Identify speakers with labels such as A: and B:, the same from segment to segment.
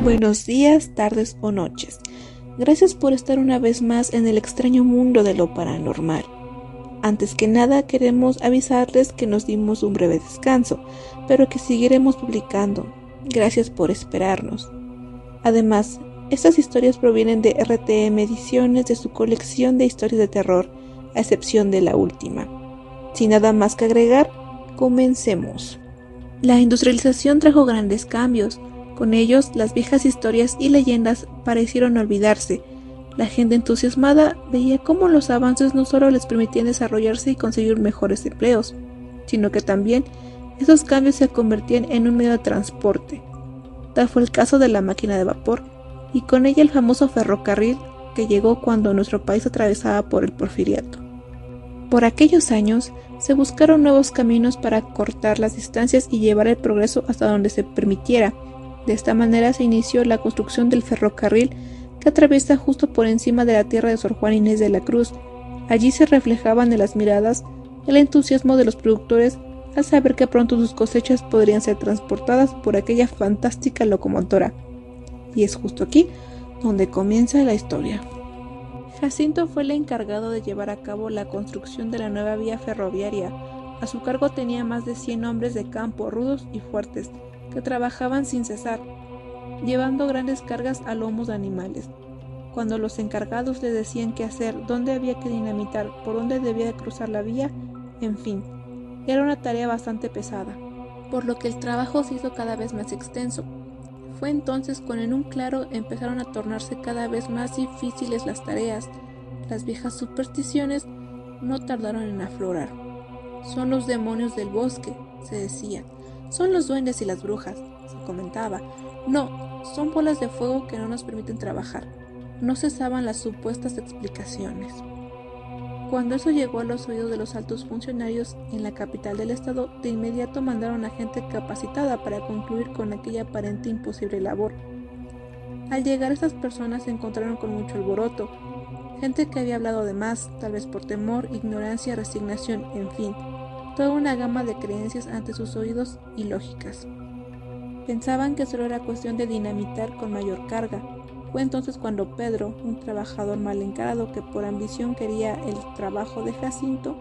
A: Buenos días, tardes o noches. Gracias por estar una vez más en el extraño mundo de lo paranormal. Antes que nada queremos avisarles que nos dimos un breve descanso, pero que seguiremos publicando. Gracias por esperarnos. Además, estas historias provienen de RTM Ediciones de su colección de historias de terror, a excepción de la última. Sin nada más que agregar, comencemos. La industrialización trajo grandes cambios. Con ellos, las viejas historias y leyendas parecieron olvidarse. La gente entusiasmada veía cómo los avances no solo les permitían desarrollarse y conseguir mejores empleos, sino que también esos cambios se convertían en un medio de transporte. Tal fue el caso de la máquina de vapor, y con ella el famoso ferrocarril que llegó cuando nuestro país atravesaba por el Porfiriato. Por aquellos años, se buscaron nuevos caminos para cortar las distancias y llevar el progreso hasta donde se permitiera. De esta manera se inició la construcción del ferrocarril que atraviesa justo por encima de la tierra de Sor Juana Inés de la Cruz. Allí se reflejaban en las miradas el entusiasmo de los productores al saber que pronto sus cosechas podrían ser transportadas por aquella fantástica locomotora. Y es justo aquí donde comienza la historia. Jacinto fue el encargado de llevar a cabo la construcción de la nueva vía ferroviaria. A su cargo tenía más de 100 hombres de campo, rudos y fuertes, que trabajaban sin cesar, llevando grandes cargas a lomos de animales. Cuando los encargados le decían qué hacer, dónde había que dinamitar, por dónde debía cruzar la vía, en fin, era una tarea bastante pesada, por lo que el trabajo se hizo cada vez más extenso. Fue entonces cuando en un claro empezaron a tornarse cada vez más difíciles las tareas. Las viejas supersticiones no tardaron en aflorar. Son los demonios del bosque, se decía. Son los duendes y las brujas, se comentaba. No, son bolas de fuego que no nos permiten trabajar. No cesaban las supuestas explicaciones. Cuando eso llegó a los oídos de los altos funcionarios en la capital del estado, de inmediato mandaron a gente capacitada para concluir con aquella aparente imposible labor. Al llegar estas personas se encontraron con mucho alboroto, gente que había hablado de más, tal vez por temor, ignorancia, resignación, en fin, toda una gama de creencias ante sus oídos y lógicas. Pensaban que solo era cuestión de dinamitar con mayor carga. Fue entonces cuando Pedro, un trabajador mal encarado que por ambición quería el trabajo de Jacinto,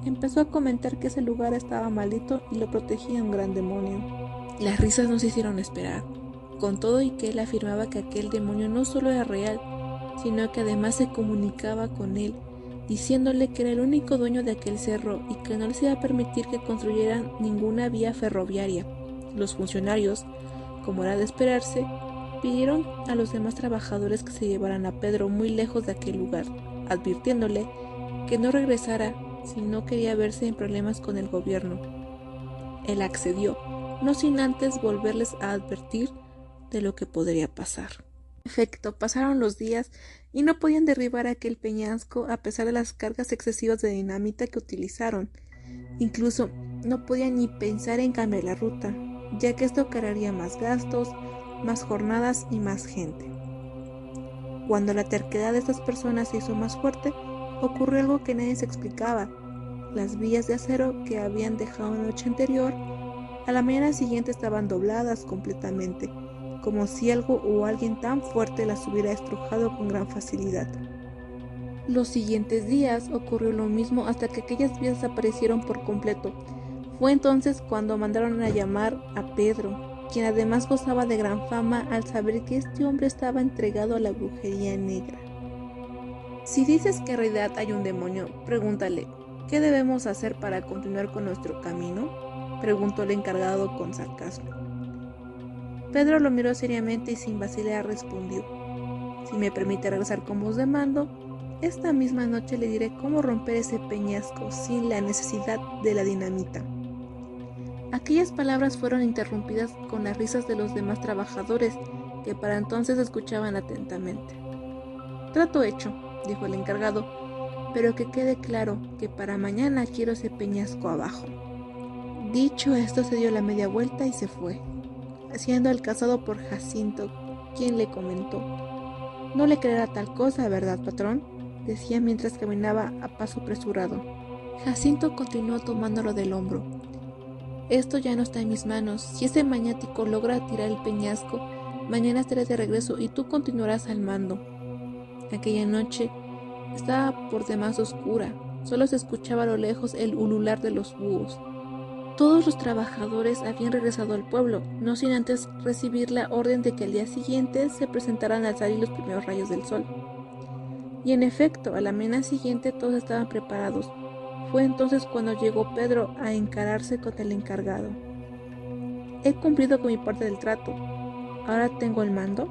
A: empezó a comentar que ese lugar estaba maldito y lo protegía un gran demonio. Las risas no se hicieron esperar, con todo y que él afirmaba que aquel demonio no solo era real, sino que además se comunicaba con él, diciéndole que era el único dueño de aquel cerro y que no les iba a permitir que construyeran ninguna vía ferroviaria. Los funcionarios, como era de esperarse, pidieron a los demás trabajadores que se llevaran a Pedro muy lejos de aquel lugar, advirtiéndole que no regresara si no quería verse en problemas con el gobierno. Él accedió, no sin antes volverles a advertir de lo que podría pasar. En efecto, pasaron los días y no podían derribar aquel peñasco a pesar de las cargas excesivas de dinamita que utilizaron. Incluso no podían ni pensar en cambiar la ruta, ya que esto cargaría más gastos, más jornadas y más gente. Cuando la terquedad de estas personas se hizo más fuerte, ocurrió algo que nadie se explicaba. Las vías de acero que habían dejado la noche anterior, a la mañana siguiente estaban dobladas completamente, como si algo o alguien tan fuerte las hubiera estrujado con gran facilidad. Los siguientes días ocurrió lo mismo hasta que aquellas vías desaparecieron por completo. Fue entonces cuando mandaron a llamar a Pedro, quien además gozaba de gran fama al saber que este hombre estaba entregado a la brujería negra. Si dices que en realidad hay un demonio, pregúntale, ¿qué debemos hacer para continuar con nuestro camino?, preguntó el encargado con sarcasmo. Pedro lo miró seriamente y sin vacilar respondió: si me permite regresar con voz de mando, esta misma noche le diré cómo romper ese peñasco sin la necesidad de la dinamita. Aquellas palabras fueron interrumpidas con las risas de los demás trabajadores, que para entonces escuchaban atentamente. Trato hecho, dijo el encargado, pero que quede claro que para mañana quiero ese peñasco abajo. Dicho esto, se dio la media vuelta y se fue, siendo alcanzado por Jacinto, quien le comentó: no le creerá tal cosa, ¿verdad, patrón?, decía mientras caminaba a paso apresurado. Jacinto continuó tomándolo del hombro. Esto ya no está en mis manos. Si ese maniático logra tirar el peñasco, Mañana estaré de regreso y tú continuarás al mando. Aquella noche estaba por demás oscura, solo se escuchaba a lo lejos el ulular de los búhos. Todos los trabajadores habían regresado al pueblo, no sin antes recibir la orden de que al día siguiente se presentaran al salir los primeros rayos del sol. Y en efecto, a la mañana siguiente todos estaban preparados. Fue entonces cuando llegó Pedro a encararse con el encargado. He cumplido con mi parte del trato. ¿Ahora tengo el mando?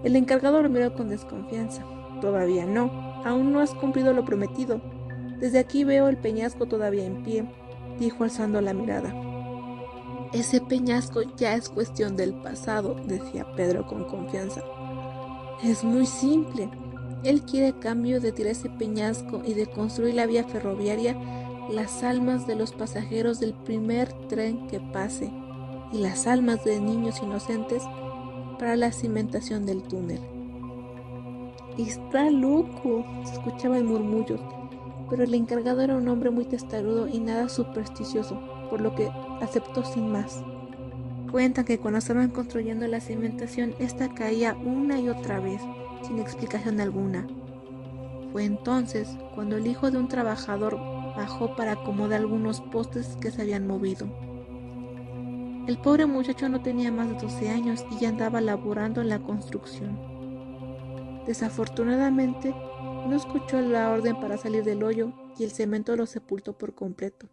A: El encargado lo miró con desconfianza. Todavía no, aún no has cumplido lo prometido. Desde aquí veo el peñasco todavía en pie, dijo alzando la mirada. Ese peñasco ya es cuestión del pasado, decía Pedro con confianza. Es muy simple. Él quiere, a cambio de tirar ese peñasco y de construir la vía ferroviaria, las almas de los pasajeros del primer tren que pase y las almas de niños inocentes para la cimentación del túnel. Está loco, se escuchaban murmullos, pero el encargado era un hombre muy testarudo y nada supersticioso, por lo que aceptó sin más. Cuentan que cuando estaban construyendo la cimentación, esta caía una y otra vez, sin explicación alguna. Fue entonces cuando el hijo de un trabajador bajó para acomodar algunos postes que se habían movido. El pobre muchacho no tenía más de 12 años y ya andaba laborando en la construcción. Desafortunadamente, no escuchó la orden para salir del hoyo y el cemento lo sepultó por completo.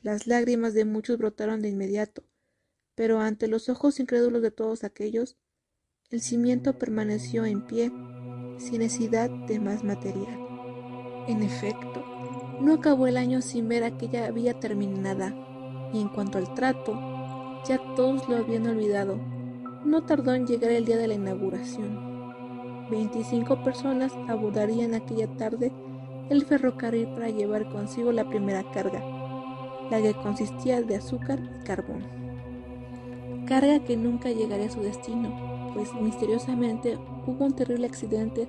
A: Las lágrimas de muchos brotaron de inmediato, pero ante los ojos incrédulos de todos aquellos, el cimiento permaneció en pie, sin necesidad de más material. En efecto, no acabó el año sin ver aquella vía terminada, y en cuanto al trato, ya todos lo habían olvidado. No tardó en llegar el día de la inauguración. 25 personas abordarían aquella tarde el ferrocarril para llevar consigo la primera carga, la que consistía de azúcar y carbón. Carga que nunca llegaría a su destino, pues misteriosamente hubo un terrible accidente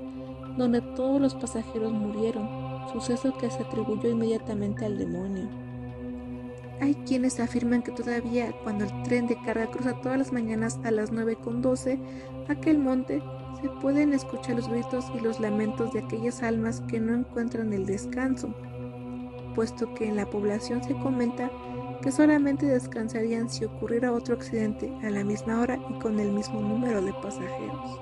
A: donde todos los pasajeros murieron, suceso que se atribuyó inmediatamente al demonio. Hay quienes afirman que todavía cuando el tren de carga cruza todas las mañanas a las 9:12 aquel monte, se pueden escuchar los gritos y los lamentos de aquellas almas que no encuentran el descanso, puesto que en la población se comenta que solamente descansarían si ocurriera otro accidente a la misma hora y con el mismo número de pasajeros.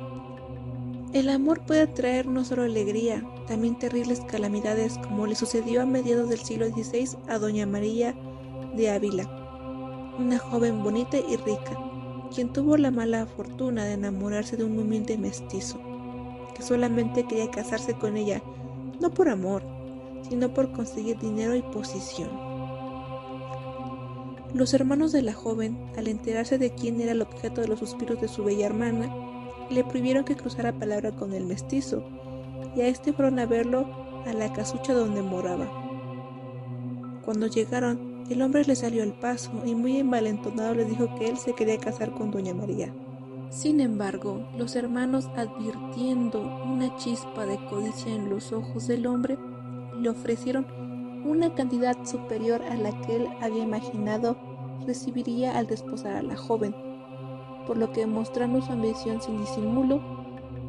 A: El amor puede traer no solo alegría, también terribles calamidades, como le sucedió a mediados del siglo XVI a doña María de Ávila, una joven bonita y rica, quien tuvo la mala fortuna de enamorarse de un humilde mestizo, que solamente quería casarse con ella, no por amor, sino por conseguir dinero y posición. Los hermanos de la joven, al enterarse de quién era el objeto de los suspiros de su bella hermana, le prohibieron que cruzara palabra con el mestizo, y a este fueron a verlo a la casucha donde moraba. Cuando llegaron, el hombre le salió al paso y muy envalentonado le dijo que él se quería casar con doña María. Sin embargo, los hermanos, advirtiendo una chispa de codicia en los ojos del hombre, le ofrecieron una cantidad superior a la que él había imaginado recibiría al desposar a la joven, por lo que, mostrando su ambición sin disimulo,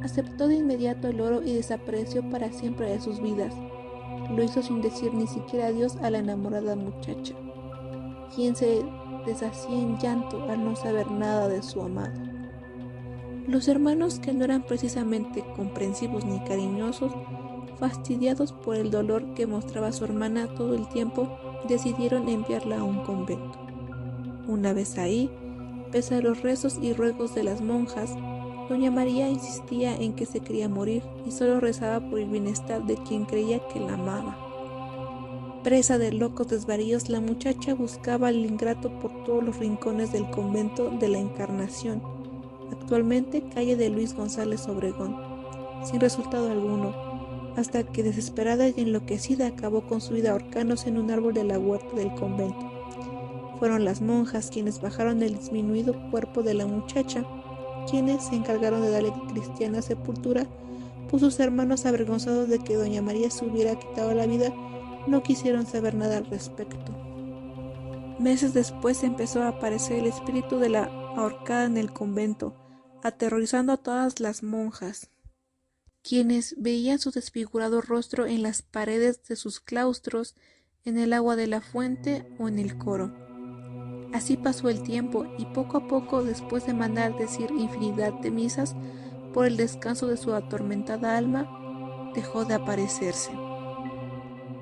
A: aceptó de inmediato el oro y desapareció para siempre de sus vidas. Lo hizo sin decir ni siquiera adiós a la enamorada muchacha, quien se deshacía en llanto al no saber nada de su amado. Los hermanos, que no eran precisamente comprensivos ni cariñosos, fastidiados por el dolor que mostraba su hermana todo el tiempo, decidieron enviarla a un convento. Una vez ahí, pese a los rezos y ruegos de las monjas, doña María insistía en que se quería morir y solo rezaba por el bienestar de quien creía que la amaba. Presa de locos desvaríos, la muchacha buscaba al ingrato por todos los rincones del convento de la Encarnación, actualmente calle de Luis González Obregón, sin resultado alguno, hasta que desesperada y enloquecida acabó con su vida ahorcándose en un árbol de la huerta del convento. Fueron las monjas quienes bajaron el disminuido cuerpo de la muchacha, quienes se encargaron de darle cristiana sepultura, pues sus hermanos, avergonzados de que doña María se hubiera quitado la vida, no quisieron saber nada al respecto. Meses después empezó a aparecer el espíritu de la ahorcada en el convento, aterrorizando a todas las monjas, quienes veían su desfigurado rostro en las paredes de sus claustros, en el agua de la fuente o en el coro. Así pasó el tiempo, y poco a poco, después de mandar decir infinidad de misas por el descanso de su atormentada alma, dejó de aparecerse.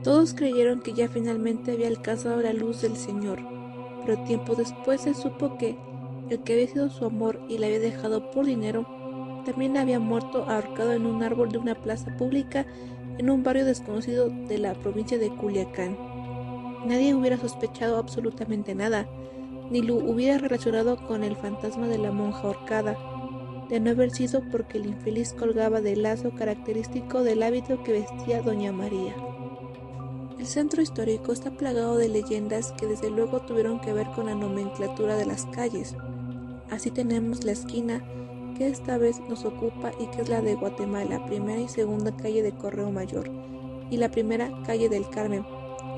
A: Todos creyeron que ya finalmente había alcanzado la luz del Señor, pero tiempo después se supo que el que había sido su amor y la había dejado por dinero, también había muerto ahorcado en un árbol de una plaza pública en un barrio desconocido de la provincia de Culiacán. Nadie hubiera sospechado absolutamente nada, ni lo hubiera relacionado con el fantasma de la monja ahorcada, de no haber sido porque el infeliz colgaba del lazo característico del hábito que vestía doña María. El centro histórico está plagado de leyendas que desde luego tuvieron que ver con la nomenclatura de las calles. Así tenemos la esquina que esta vez nos ocupa y que es la de Guatemala, primera y segunda calle de Correo Mayor, y la primera calle del Carmen.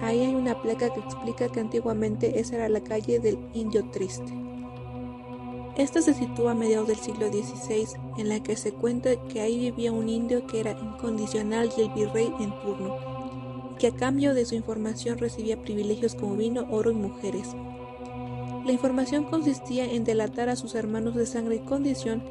A: Ahí hay una placa que explica que antiguamente esa era la calle del Indio Triste. Esta se sitúa a mediados del siglo XVI, en la que se cuenta que ahí vivía un indio que era incondicional del virrey en turno, y que a cambio de su información recibía privilegios como vino, oro y mujeres. La información consistía en delatar a sus hermanos de sangre y condición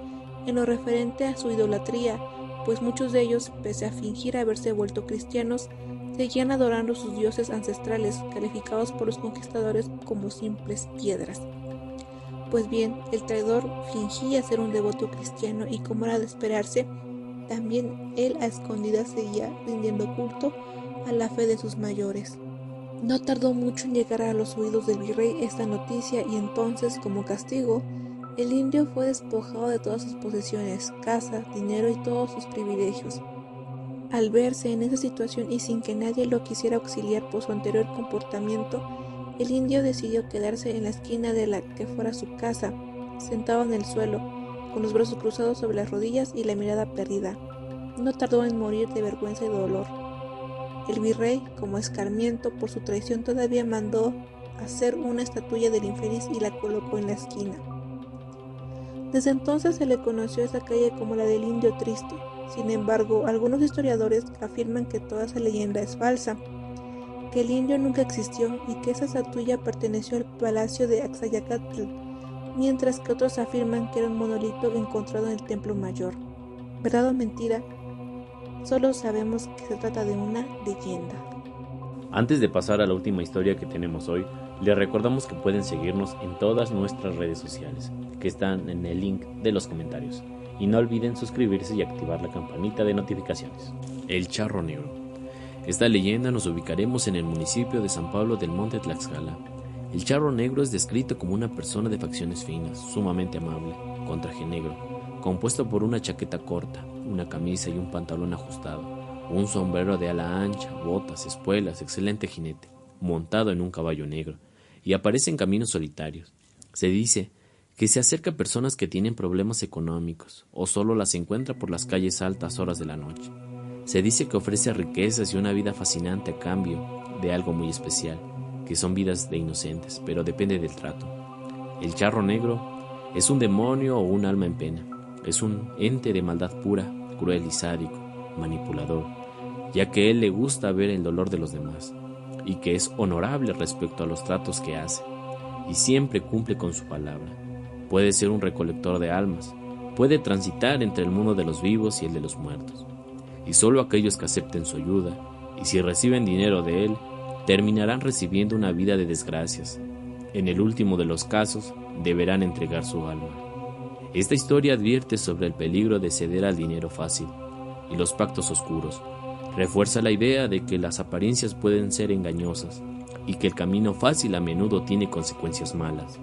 A: en lo referente a su idolatría, pues muchos de ellos, pese a fingir haberse vuelto cristianos, seguían adorando sus dioses ancestrales, calificados por los conquistadores como simples piedras. Pues bien, el traidor fingía ser un devoto cristiano y, como era de esperarse, también él a escondidas seguía rindiendo culto a la fe de sus mayores. No tardó mucho en llegar a los oídos del virrey esta noticia y entonces, como castigo, el indio fue despojado de todas sus posesiones, casa, dinero y todos sus privilegios. Al verse en esa situación y sin que nadie lo quisiera auxiliar por su anterior comportamiento, el indio decidió quedarse en la esquina de la que fuera su casa, sentado en el suelo, con los brazos cruzados sobre las rodillas y la mirada perdida. No tardó en morir de vergüenza y dolor. El virrey, como escarmiento por su traición, todavía mandó hacer una estatuilla del infeliz y la colocó en la esquina. Desde entonces se le conoció esa calle como la del Indio Triste. Sin embargo, algunos historiadores afirman que toda esa leyenda es falsa, que el indio nunca existió y que esa estatuilla perteneció al palacio de Axayacatl, mientras que otros afirman que era un monolito encontrado en el templo mayor. ¿Verdad o mentira? Solo sabemos que se trata de una leyenda.
B: Antes de pasar a la última historia que tenemos hoy, les recordamos que pueden seguirnos en todas nuestras redes sociales, que están en el link de los comentarios. Y no olviden suscribirse y activar la campanita de notificaciones. El Charro Negro. Esta leyenda nos ubicaremos en el municipio de San Pablo del Monte Tlaxcala. El Charro Negro es descrito como una persona de facciones finas, sumamente amable, con traje negro, compuesto por una chaqueta corta, una camisa y un pantalón ajustado, un sombrero de ala ancha, botas, espuelas, excelente jinete, montado en un caballo negro, y aparece en caminos solitarios. Se dice que se acerca a personas que tienen problemas económicos o solo las encuentra por las calles a altas horas de la noche. Se dice que ofrece riquezas y una vida fascinante a cambio de algo muy especial, que son vidas de inocentes, pero depende del trato. El Charro Negro es un demonio o un alma en pena. Es un ente de maldad pura, cruel y sádico, manipulador, ya que él le gusta ver el dolor de los demás, y que es honorable respecto a los tratos que hace, y siempre cumple con su palabra. Puede ser un recolector de almas, puede transitar entre el mundo de los vivos y el de los muertos, y solo aquellos que acepten su ayuda, y si reciben dinero de él, terminarán recibiendo una vida de desgracias. En el último de los casos, deberán entregar su alma. Esta historia advierte sobre el peligro de ceder al dinero fácil y los pactos oscuros. Refuerza la idea de que las apariencias pueden ser engañosas y que el camino fácil a menudo tiene consecuencias malas.